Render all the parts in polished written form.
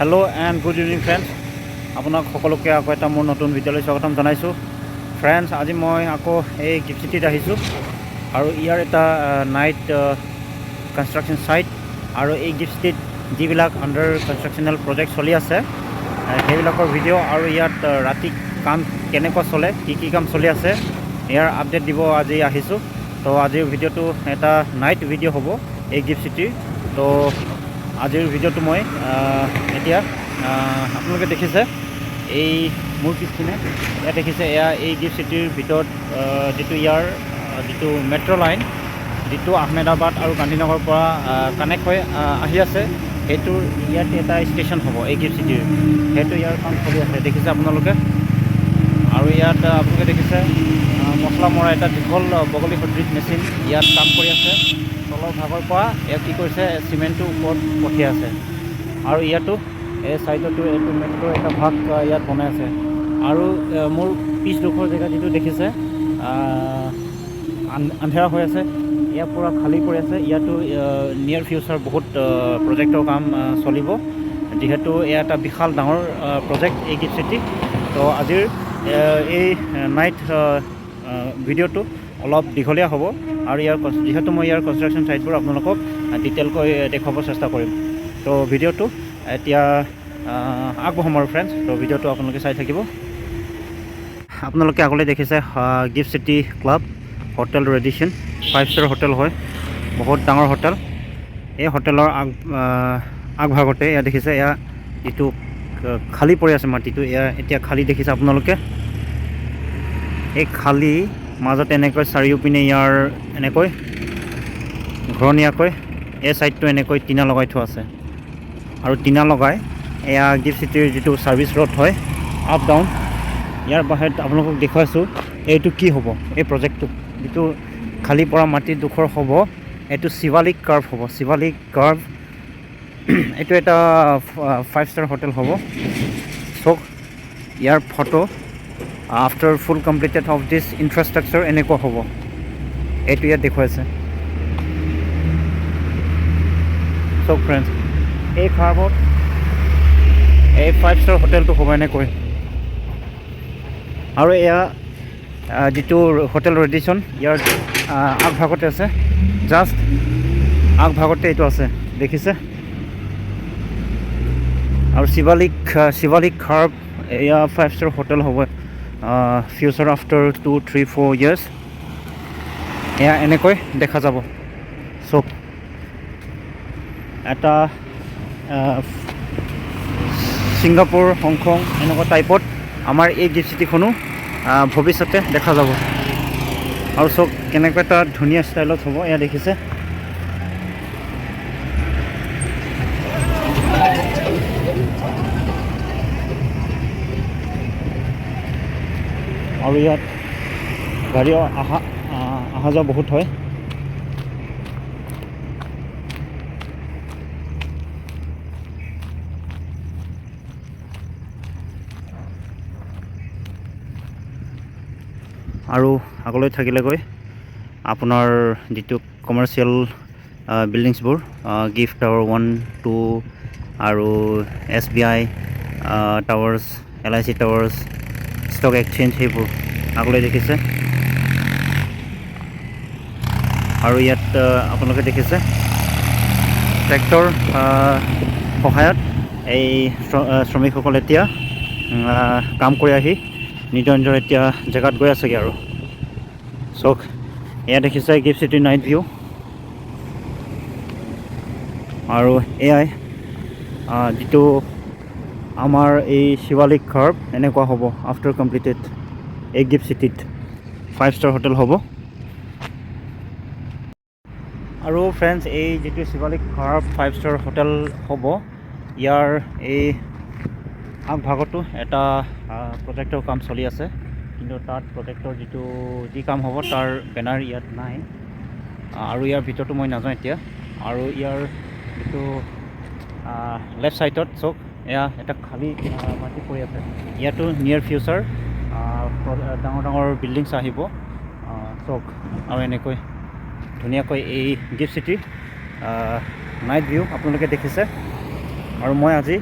Hello and good evening friends. আপোনাক সকলোকে আকৌ এটা মোৰ নতুন ভিডিঅ'লৈ স্বাগতম জনাইছোঁ। ফ্ৰেণ্ডছ, আজি মই আকৌ এই গিফ্ট চিটিত আহিছোঁ আৰু ইয়াৰ এটা নাইট কনষ্ট্ৰাকশ্যন ছাইট আৰু এই গিফ্ট চিটিত যিবিলাক আণ্ডাৰ কনষ্ট্ৰাকশ্যনেল প্ৰজেক্ট চলি আছে সেইবিলাকৰ ভিডিঅ' আৰু ইয়াত ৰাতি কাম কেনেকুৱা চলে, কি কাম চলি আছে ইয়াৰ আপডেট দিব আজি আহিছোঁ। তো আজিৰ ভিডিঅ'টো এটা নাইট ভিডিঅ' হ'ব এই গিফ্ট চিটিৰ। তো আজিৰ ভিডিঅ'টো মই এতিয়া আপোনালোকে দেখিছে এই মোৰ পিছপিনে ইয়াত দেখিছে এয়া এই গিফ্ট চিটিৰ ভিতৰত যিটো ইয়াৰ যিটো মেট্ৰ' লাইন যিটো আহমেদাবাদ আৰু গান্ধীনগৰৰ পৰা কানেক্ট হৈ আহি আছে সেইটোৰ ইয়াত এটা ষ্টেচন হ'ব এই গিফ্ট চিটিৰ, সেইটো ইয়াৰ কাম চলি আছে দেখিছে আপোনালোকে। আৰু ইয়াত আপোনালোকে দেখিছে মছলা মৰা এটা দীঘল বগলী সদৃশ মেচিন ইয়াত কাম কৰি আছে। তলৰ ভাগৰ পৰা ইয়াত কি কৰিছে চিমেণ্টটো ওপৰত পঠিয়াই আছে আৰু ইয়াতো এই ছাইডতো এইটো মেট্ৰ' এটা ভাগ ইয়াত বনাই আছে। আৰু মোৰ পিছডোখৰ জেগা যিটো দেখিছে আন্ধেৰা হৈ আছে, ইয়াত পূৰা খালী পৰি আছে। ইয়াতো নিয়াৰ ফিউচাৰ বহুত প্ৰজেক্টৰ কাম চলিব, যিহেতু এয়া এটা বিশাল ডাঙৰ প্ৰজেক্ট এই গিফ্ট চিটি। তো আজিৰ এই নাইট ভিডিঅ'টো অলপ দীঘলীয়া হ'ব আৰু যিহেতু মই ইয়াৰ কনষ্ট্ৰাকশ্যন ছাইটবোৰ আপোনালোকক ডিটেইলকৈ দেখুৱাব চেষ্টা কৰিম। তো ভিডিঅ'টো এতিয়া আগবঢ়াম আৰু ফ্ৰেণ্ডছ, তো ভিডিঅ'টো আপোনালোকে চাই থাকিব। আপোনালোকে আগলৈ দেখিছে gift city club hotel Radisson 5 star hotel হয়, বহুত ডাঙৰ হোটেল। এই হোটেলৰ আগভাগতে এয়া দেখিছে এয়া যিটো খালী পৰি আছে মাটিটো, এয়া এতিয়া খালী দেখিছে আপোনালোকে। এই খালী মাজত এনেকৈ চাৰিওপিনে ইয়াৰ এনেকৈ ঘৰণীয়াকৈ এই ছাইডটো এনেকৈ টিনা লগাই থোৱা আছে আৰু টিনা লগাই এয়া গিফ্ট চিটিৰ যিটো ছাৰ্ভিচ ৰোড হয় আপ ডাউন, ইয়াৰ বাহিৰত আপোনালোকক দেখুৱাইছোঁ এইটো কি হ'ব। এই প্ৰজেক্টটো যিটো খালী পৰা মাটিডোখৰ হ'ব এইটো শিৱালিক কাৰ্ভ হ'ব, শিৱালিক কাৰ্ভ। এইটো এটা 5 ষ্টাৰ হোটেল হ'ব। চাওক ইয়াৰ photo after full completed of this infrastructure এনেকুৱা হ'ব, এইটো ইয়াত দেখুৱাইছে। চাওক ফ্ৰেণ্ডছ, এই কাৰ্ভত এই 5 ষ্টাৰ হোটেলটো হ'ব এনেকৈ। আৰু এয়া যিটো হোটেল ৰেডিশ্যন ইয়াৰ আগভাগতে আছে, জাষ্ট আগভাগতে এইটো আছে দেখিছে। আৰু শিৱালিক কাৰ্ভ এয়া 5 ষ্টাৰ হোটেল হ'ব ফিউচাৰ আফটাৰ 2-3-4 years এয়া এনেকৈ দেখা যাব। চব এটা ছিংগাপুৰ হংকং এনেকুৱা টাইপত আমাৰ এই গিফ্ট চিটিখনো ভৱিষ্যতে দেখা যাব। আৰু চব কেনেকুৱা এটা ধুনীয়া ষ্টাইলত হ'ব এয়া দেখিছে। আৰু ইয়াত গাড়ী অহা যোৱা বহুত হয়। আৰু আগলৈ থাকিলেগৈ আপোনাৰ যিটো কমাৰ্চিয়েল বিল্ডিংছবোৰ গিফ্ট টাৱাৰ 1-2 আৰু SBI towers, LIC towers, stock exchange সেইবোৰ আগলৈ দেখিছে। আৰু ইয়াত আপোনালোকে দেখিছে ট্ৰেক্টৰ সহায়ত এই শ্ৰমিকসকল এতিয়া কাম কৰি আহি নিজৰ এতিয়া জেগাত গৈ আছেগৈ। আৰু চাওক এয়া দেখিছে গিফ্ট চিটিৰ নাইট ভিউ। আৰু এয়াই যিটো আমাৰ এই শিৱালিক কাৰ্ভ এনেকুৱা হ'ব আফটাৰ কমপ্লিটেড এই গিফ্ট চিটিত 5 ষ্টাৰ হোটেল হ'ব। আৰু ফ্ৰেণ্ডছ, এই যিটো শিৱালিক কাৰ্ভ 5 ষ্টাৰ হোটেল হ'ব ইয়াৰ এই আগভাগতো এটা প্ৰজেক্টৰ কাম চলি আছে, কিন্তু তাত প্ৰজেক্টৰ যি কাম হ'ব তাৰ বেনাৰ ইয়াত নাই। আৰু ইয়াৰ ভিতৰতো মই নাযাওঁ এতিয়া। আৰু ইয়াৰ যিটো লেফ্ট ছাইডত চাওক এয়া এটা খালী মাটি পৰি আছে, ইয়াতো নিয়াৰ ফিউচাৰ ডাঙৰ বিল্ডিংছ আহিব। চাওক আৰু এনেকৈ ধুনীয়াকৈ এই গিফ্ট চিটিৰ নাইট ভিউ আপোনালোকে দেখিছে। আৰু মই আজি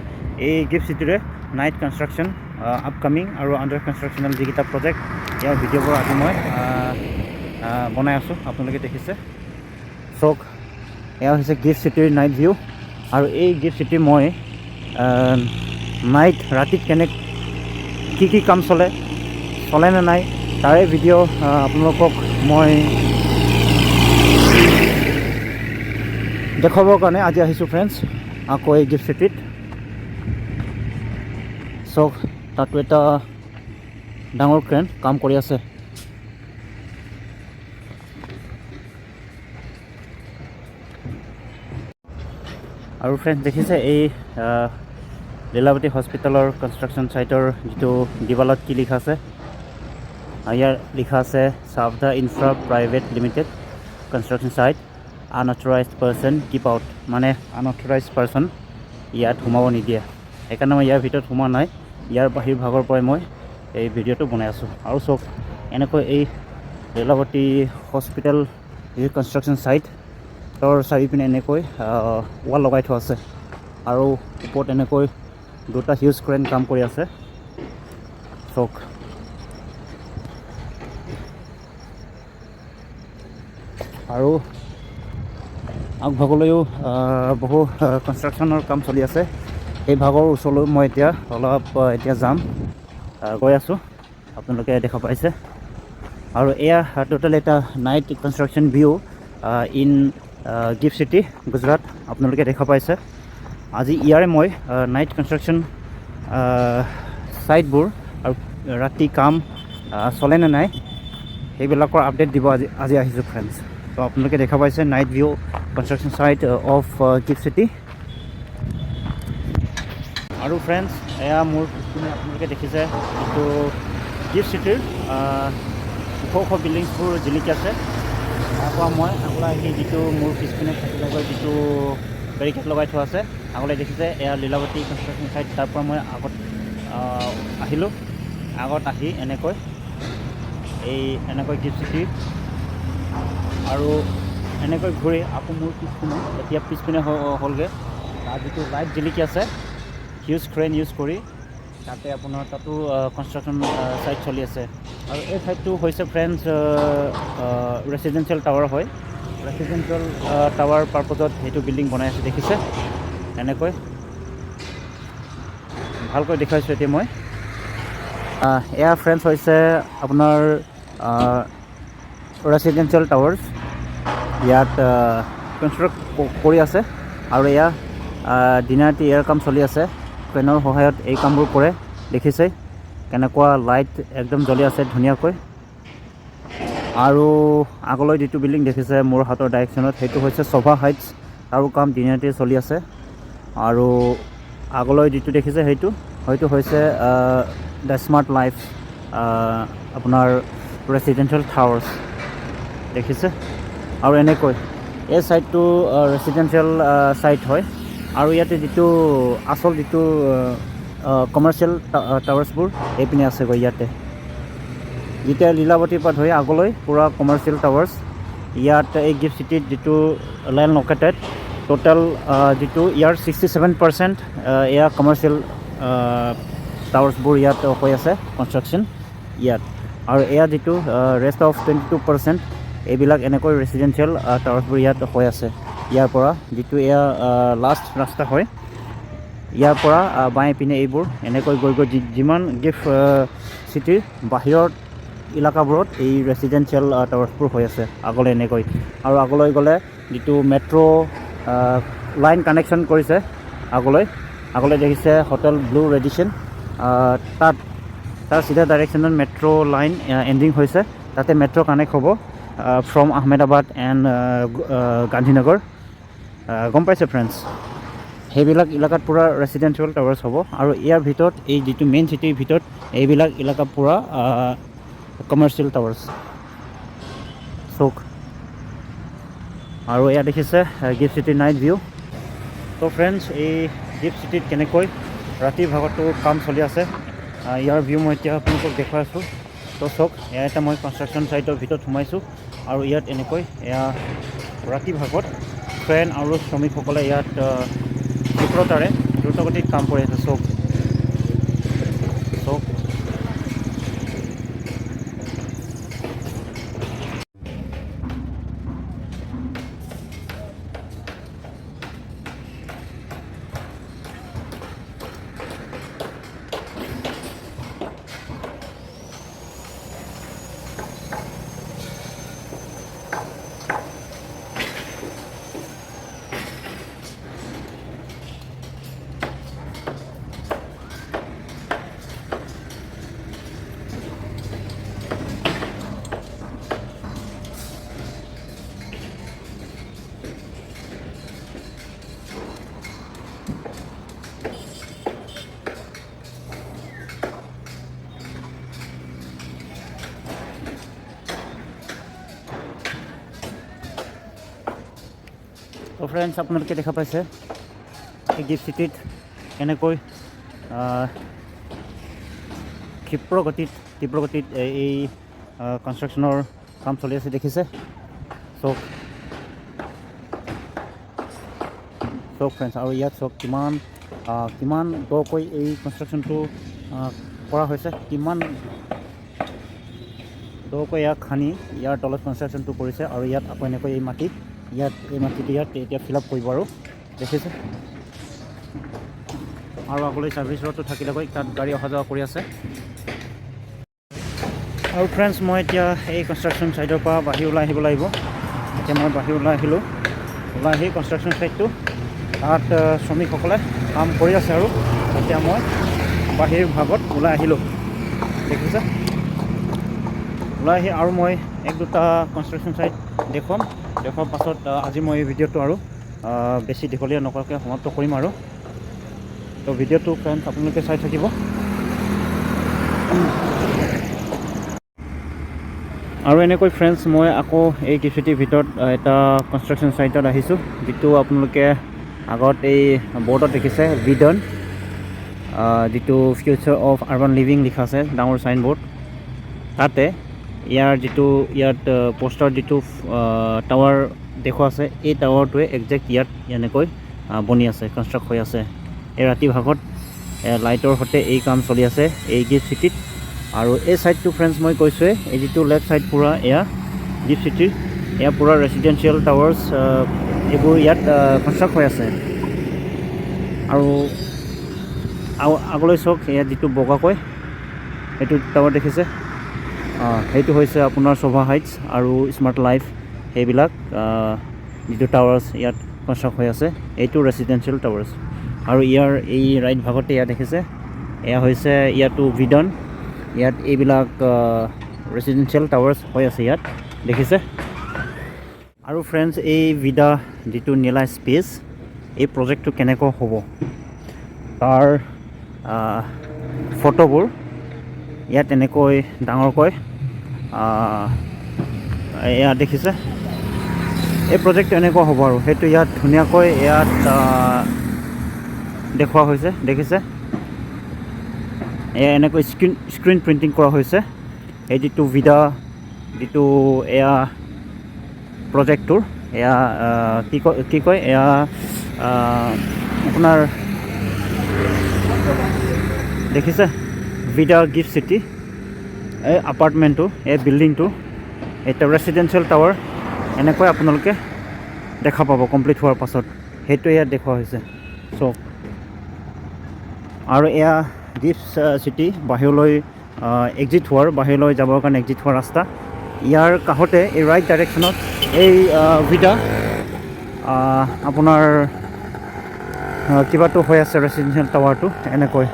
এই গিফ্ট চিটিৰে নাইট কনষ্ট্ৰাকশ্যন আপকামিং আৰু আণ্ডাৰ কনষ্ট্ৰাকশ্যনেল যিকেইটা প্ৰজেক্ট ইয়াৰ ভিডিঅ'বোৰ আজি মই বনাই আছোঁ। আপোনালোকে দেখিছে চাওক, এয়া হৈছে গিফ্ট চিটিৰ নাইট ভিউ। আৰু এই গিফ্ট চিটি মই নাইট ৰাতিত কি কাম চলে নে নাই তাৰে ভিডিঅ' আপোনালোকক মই দেখাবৰ কাৰণে আজি আহিছোঁ ফ্ৰেণ্ডছ, আকৌ এই গিফ্ট চিটিত। চাওক, তাতো এটা ডাঙৰ ক্ৰেন কাম কৰি আছে। আৰু ফ্ৰেণ্ডছ দেখিছে এই লীলাৱতী হস্পিটেলৰ কনষ্ট্ৰাকশ্যন ছাইটৰ যিটো দিৱালত কি লিখা আছে, ইয়াৰ লিখা আছে সাৱধা infra private limited construction site, unauthorized person keep out, মানে আনঅথৰাইজড পাৰ্চন ইয়াত সোমাব নিদিয়ে। সেইকাৰণে মই ইয়াৰ ভিতৰত সোমোৱা নাই, ইয়াৰ বাহিৰ ভাগৰ পৰাই মই এই ভিডিঅ'টো বনাই আছোঁ। আৰু চাওক, এনেকৈ এই লীলাৱতী হস্পিটেল যি কনষ্ট্ৰাকশ্যন ছাইট তাৰ চাৰিওপিনে এনেকৈ ৱাল লগাই থোৱা আছে। আৰু ওপৰত এনেকৈ দুটা হিউজ ক্ৰেন কাম কৰি আছে। চাওক, আৰু আগভাগলৈও বহু কনষ্ট্ৰাকশ্যনৰ কাম চলি আছে। সেই ভাগৰ ওচৰলৈ মই এতিয়া যাম, গৈ আছোঁ, আপোনালোকে দেখা পাইছে। আৰু এয়া টোটেল এটা night construction view in gift city Gujarat, আপোনালোকে দেখা পাইছে। আজি ইয়াৰে মই নাইট কনষ্ট্ৰাকশ্যন ছাইটবোৰ আৰু ৰাতি কাম চলে নে নাই সেইবিলাকৰ আপডেট দিব আজি আহিছোঁ ফ্ৰেণ্ডছ। তো আপোনালোকে দেখা পাইছে night view construction site of gift city. আৰু ফ্ৰেণ্ডছ, এয়া মোৰ পিছপিনে আপোনালোকে দেখিছে যিটো গিফ্ট চিটিৰ ওখ বিল্ডিংছবোৰ জিলিকি আছে। তাৰপৰা মই আগলৈ আহি যিটো মোৰ পিছপিনে থাকিবলৈ যিটো বেৰিকেড লগাই থোৱা আছে, আগলৈ দেখিছে এয়া লীলাৱতী কনষ্ট্ৰাকশ্যন ছাইট। তাৰপৰা মই আহিলোঁ, আগত আহি এনেকৈ গিফ্ট চিটি আৰু এনেকৈ ঘূৰি আকৌ মোৰ পিছপিনে হ'লগৈ। তাৰ যিটো লাইট জিলিকি আছে হিউজ ক্ৰেন ইউজ কৰি, তাতো কনষ্ট্ৰাকশ্যন ছাইট চলি আছে। আৰু এই ছাইটটো হৈছে ফ্ৰেণ্ডছ ৰেচিডেঞ্চিয়েল টাৱাৰ হয়। ৰেচিডেঞ্চিয়েল টাৱাৰ পাৰপজত সেইটো বিল্ডিং বনাই আছে, দেখিছে এনেকৈ ভালকৈ দেখুৱাইছোঁ এতিয়া মই। এয়া ফ্ৰেণ্ডছ হৈছে আপোনাৰ ৰেচিডেঞ্চিয়েল টাৱাৰ্ছ, ইয়াত কনষ্ট্ৰাক্ট কৰি আছে। আৰু এয়া দিন ৰাতি ইয়াৰ কাম চলি আছে, ক্ৰেনৰ সহায়ত এই কামবোৰ কৰে। দেখিছে কেনেকুৱা লাইট একদম জ্বলি আছে ধুনীয়াকৈ। আৰু আগলৈ যিটো বিল্ডিং দেখিছে মোৰ হাতৰ ডাইৰেকশ্যনত, সেইটো হৈছে শোভা হাইটছ, তাৰো কাম দিন ৰাতি চলি আছে। আৰু আগলৈ যিটো দেখিছে সেইটো হৈছে দ্য স্মাৰ্ট লাইফ আপোনাৰ ৰেচিডেঞ্চিয়েল টাৱাৰ্ছ, দেখিছে। আৰু এনেকৈ এই ছাইটটো ৰেচিডেঞ্চিয়েল ছাইট হয়। আৰু ইয়াতে যিটো আচল যিটো কমাৰ্চিয়েল টাৱাৰ্ছবোৰ এইপিনে আছেগৈ। ইয়াতে যেতিয়া লীলাৱতীৰ পৰা ধৰি আগলৈ পূৰা কমাৰ্চিয়েল টাৱাৰ্ছ। ইয়াত এই গিফ্ট চিটিত যিটো লেণ্ড লোকেটেড টোটেল যিটো ইয়াৰ 67% এয়া কমাৰ্চিয়েল টাৱাৰ্ছবোৰ ইয়াত হৈ আছে কনষ্ট্ৰাকশ্যন ইয়াত। আৰু এয়া যিটো ৰেষ্ট অফ 22% এইবিলাক এনেকৈ ৰেচিডেঞ্চিয়েল টাৱাৰ্ছবোৰ ইয়াত হৈ আছে। ইয়াৰ পৰা যিটো এয়া লাষ্ট ৰাস্তা হয়, ইয়াৰ পৰা বাঁয়ে পিনে এইবোৰ এনেকৈ গৈ যিমান গিফ্ট চিটিৰ বাহিৰৰ এলেকাবোৰত এই ৰেচিডেঞ্চিয়েল টাৱাৰ্ছবোৰ হৈ আছে আগলৈ এনেকৈ। আৰু আগলৈ গ'লে যিটো মেট্ৰ' লাইন কানেকশ্যন কৰিছে, আগলৈ দেখিছে হোটেল ব্লু ৰেডিশ্যন, তাৰ চিধা ডাইৰেকশ্যনত মেট্ৰ' লাইন এণ্ডিং হৈছে। তাতে মেট্ৰ' কানেক্ট হ'ব ফ্ৰম আহমেদাবাদ এণ্ড গান্ধীনগৰ। গম পাইছে ফ্ৰেণ্ডছ, সেইবিলাক এলেকাত পূৰা ৰেচিডেঞ্চিয়েল টাৱাৰ্ছ হ'ব। আৰু ইয়াৰ ভিতৰত এই যিটো মেইন চিটিৰ ভিতৰত এইবিলাক এলেকা পূৰা কমাৰ্চিয়েল টাৱাৰ্ছ। চাওক, আৰু এয়া দেখিছে গিফ্ট চিটিৰ নাইট ভিউ। তো ফ্ৰেণ্ডছ, এই গিফ্ট চিটিত কেনেকৈ ৰাতিৰ ভাগতো কাম চলি আছে ইয়াৰ ভিউ মই এতিয়া আপোনালোকক দেখুৱাই আছোঁ। তো চাওক, এয়া এটা মই কনষ্ট্ৰাকশ্যন ছাইটৰ ভিতৰত সোমাইছোঁ। আৰু ইয়াত এনেকৈ এয়া ৰাতি ভাগত ক্ৰেন আৰু শ্ৰমিকসকলে ইয়াত ক্ষীপ্ৰতাৰে দ্ৰুতগতিত কাম কৰি আছে চব চব তো ফ্ৰেণ্ডছ আপোনালোকে দেখা পাইছে এই গিফ্ট চিটিত কেনেকৈ তীব্ৰ গতিত এই কনষ্ট্ৰাকশ্যনৰ কাম চলি আছে দেখিছে চব ফ্ৰেণ্ডছ আৰু ইয়াত চব কিমান দকৈ এই কনষ্ট্ৰাকশ্যনটো কৰা হৈছে কিমান দকৈ ইয়াক খানি ইয়াৰ তলত কনষ্ট্ৰাকশ্যনটো কৰিছে আৰু ইয়াত আকৌ এনেকৈ এই মাটিটো ইয়াত এতিয়া ফিল আপ কৰিব আৰু দেখিছে আৰু আগলৈ ছাৰ্ভিচ ৰোডটো থাকিলেগৈ তাত গাড়ী অহা যোৱা কৰি আছে আৰু ফ্ৰেণ্ডছ মই এতিয়া এই কনষ্ট্ৰাকশ্যন ছাইডৰ পৰা বাহিৰ ওলাই আহিব লাগিব এতিয়া মই বাহিৰ ওলাই আহি কনষ্ট্ৰাকশ্যন ছাইডটো তাত শ্ৰমিকসকলে কাম কৰি আছে আৰু এতিয়া মই বাহিৰ ভাগত ওলাই আহিলোঁ দেখিছে ওলাই আহি আৰু মই এক দুটা কনষ্ট্ৰাকশ্যন ছাইট দেখুৱাৰ পাছত আজি মই এই ভিডিঅ'টো আৰু বেছি দীঘলীয়া নকৰাকৈ সমাপ্ত কৰিম আৰু তো ভিডিঅ'টো ফ্ৰেণ্ডছ আপোনালোকে চাই থাকিব আৰু এনেকৈ ফ্ৰেণ্ডছ মই আকৌ এই গিফ্ট চিটিৰ ভিতৰত এটা কনষ্ট্ৰাকশ্যন ছাইটত আহিছোঁ যিটো আপোনালোকে আগত এই বৰ্ডত দেখিছে ভিডন যিটো ফিউচাৰ অফ আৰ্বান লিভিং লিখা আছে ডাঙৰ ছাইনবৰ্ড তাতে ইয়াত পোষ্টাৰ যিটো টাৱাৰ দেখুওৱা আছে এই টাৱাৰটোৱে একজেক্ট ইয়াত এনেকৈ বনি আছে কনষ্ট্ৰাক্ট হৈ আছে এই ৰাতি ভাগত লাইটৰ সৈতে এই কাম চলি আছে এই গিফ্ট চিটিত আৰু এই ছাইডটো ফ্ৰেণ্ডছ মই কৈছোঁৱে এই যিটো লেফ্ট ছাইড পূৰা এয়া গিফ্ট চিটিৰ এয়া পূৰা ৰেচিডেঞ্চিয়েল টাৱাৰ্ছ এইবোৰ ইয়াত কনষ্ট্ৰাক্ট হৈ আছে আৰু আগলৈ চাওক এয়া যিটো বগাকৈ এইটো টাৱাৰ দেখিছে সেইটো হৈছে আপোনাৰ শোভা হাইটছ আৰু স্মাৰ্ট লাইফ সেইবিলাক যিটো টাৱাৰ্ছ ইয়াত কনষ্ট্ৰাক্ট হৈ আছে এইটো ৰেচিডেঞ্চিয়েল টাৱাৰ্ছ আৰু ইয়াৰ এই ৰাইট ভাগতে এয়া দেখিছে এয়া হৈছে ইয়াতো ভিডন ইয়াত এইবিলাক ৰেচিডেঞ্চিয়েল টাৱাৰ্ছ হৈ আছে ইয়াত দেখিছে আৰু ফ্ৰেণ্ডছ এই ভিডা যিটো নীলা স্পেচ এই প্ৰজেক্টটো কেনেকৈ হ'ব তাৰ ফটোবোৰ ইয়াত এনেকৈ ডাঙৰকৈ এয়া দেখিছে এই প্ৰজেক্টটো এনেকুৱা হ'ব আৰু সেইটো ইয়াত ধুনীয়াকৈ ইয়াত দেখুওৱা হৈছে দেখিছে এয়া এনেকৈ স্ক্ৰীণ প্ৰিণ্টিং কৰা হৈছে এই যিটো ভিডা যিটো এয়া প্ৰজেক্টটোৰ এয়া কি কয় এয়া আপোনাৰ দেখিছে ভিডা গিফ্ট চিটি এই এপাৰ্টমেণ্টটো এই বিল্ডিংটো এটা ৰেচিডেঞ্চিয়েল টাৱাৰ এনেকৈ আপোনালোকে দেখা পাব কমপ্লিট হোৱাৰ পাছত সেইটো ইয়াত দেখুওৱা হৈছে চ' আৰু এয়া গিফ্ট চিটি বাহিৰলৈ বাহিৰলৈ যাবৰ কাৰণে এক্সিট হোৱাৰ ৰাস্তা ইয়াৰ কাষতে এই ৰাইট ডাইৰেকশ্যনত এই ভিডা আপোনাৰ কিবাটো হৈ আছে ৰেচিডেঞ্চিয়েল টাৱাৰটো এনেকৈ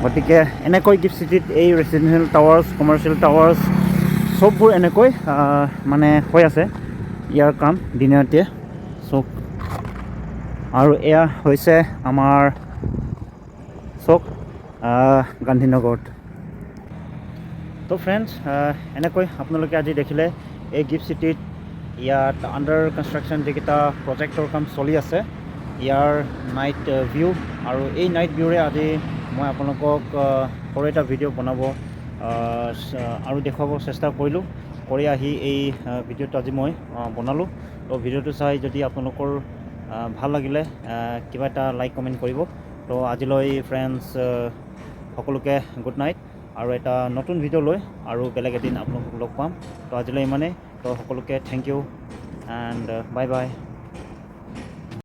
গতিকে এনেকৈ গিফ্ট চিটিত এই ৰেচিডেঞ্চিয়েল টাৱাৰ্ছ কমাৰ্চিয়েল টাৱাৰ্ছ চববোৰ এনেকৈ মানে হৈ আছে ইয়াৰ কাম দিনে ৰাতিয়ে চব আৰু এয়া হৈছে আমাৰ চক গান্ধীনগৰত তো ফ্ৰেণ্ডছ এনেকৈ আপোনালোকে আজি দেখিলে এই গিফ্ট চিটিত ইয়াত আণ্ডাৰ কনষ্ট্ৰাকশ্যন যিকেইটা প্ৰজেক্টৰ কাম চলি আছে ইয়াৰ নাইট ভিউ আৰু এই নাইট ভিউৰে আজি মই আপোনালোকক সৰু এটা ভিডিঅ' বনাব আৰু দেখুৱাব চেষ্টা কৰিলোঁ কৰি আহি এই ভিডিঅ'টো আজি মই বনালোঁ তো ভিডিঅ'টো চাই যদি আপোনালোকৰ ভাল লাগিলে কিবা এটা লাইক কমেণ্ট কৰিব। তো আজিলৈ ফ্ৰেণ্ডছ সকলোকে গুড নাইট, আৰু এটা নতুন ভিডিঅ' লৈ আৰু বেলেগ এদিন আপোনালোকক লগ পাম। তো আজিলৈ ইমানেই। তো সকলোকে thank you and bye by.